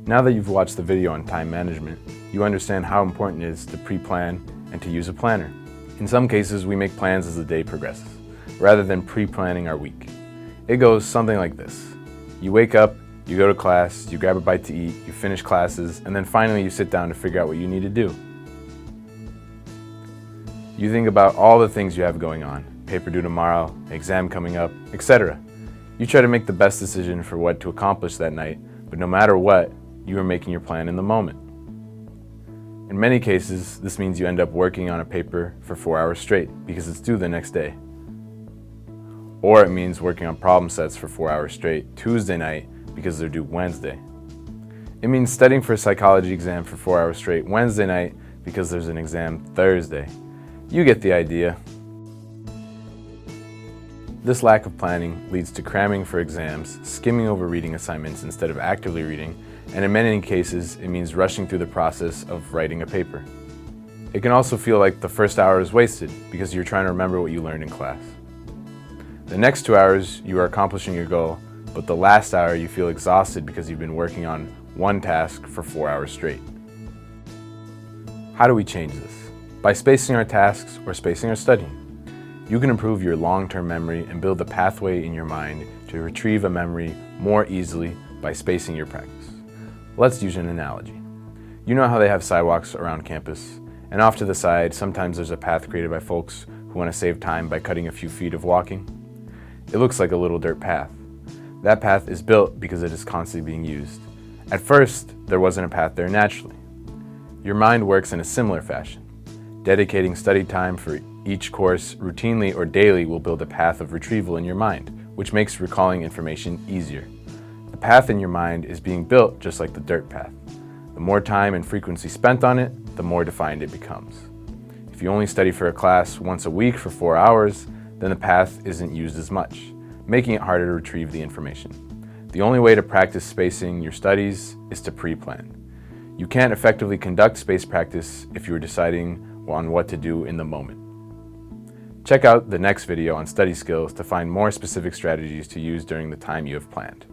Now that you've watched the video on time management, you understand how important it is to pre-plan and to use a planner. In some cases, we make plans as the day progresses, rather than pre-planning our week. It goes something like this. You wake up, you go to class, you grab a bite to eat, you finish classes, and then finally you sit down to figure out what you need to do. You think about all the things you have going on, paper due tomorrow, exam coming up, etc. You try to make the best decision for what to accomplish that night, but no matter what, you are making your plan in the moment. In many cases, this means you end up working on a paper for 4 hours straight because it's due the next day. Or it means working on problem sets for 4 hours straight Tuesday night because they're due Wednesday. It means studying for a psychology exam for 4 hours straight Wednesday night because there's an exam Thursday. You get the idea. This lack of planning leads to cramming for exams, skimming over reading assignments instead of actively reading, and in many cases, it means rushing through the process of writing a paper. It can also feel like the first hour is wasted because you're trying to remember what you learned in class. The next 2 hours, you are accomplishing your goal, but the last hour you feel exhausted because you've been working on one task for 4 hours straight. How do we change this? By spacing our tasks or spacing our studying. You can improve your long-term memory and build a pathway in your mind to retrieve a memory more easily by spacing your practice. Let's use an analogy. You know how they have sidewalks around campus, and off to the side, sometimes there's a path created by folks who want to save time by cutting a few feet of walking. It looks like a little dirt path. That path is built because it is constantly being used. At first, there wasn't a path there naturally. Your mind works in a similar fashion. Dedicating study time for each course routinely or daily will build a path of retrieval in your mind, which makes recalling information easier. The path in your mind is being built just like the dirt path. The more time and frequency spent on it, the more defined it becomes. If you only study for a class once a week for 4 hours, then the path isn't used as much, making it harder to retrieve the information. The only way to practice spacing your studies is to pre-plan. You can't effectively conduct space practice if you're deciding on what to do in the moment. Check out the next video on study skills to find more specific strategies to use during the time you have planned.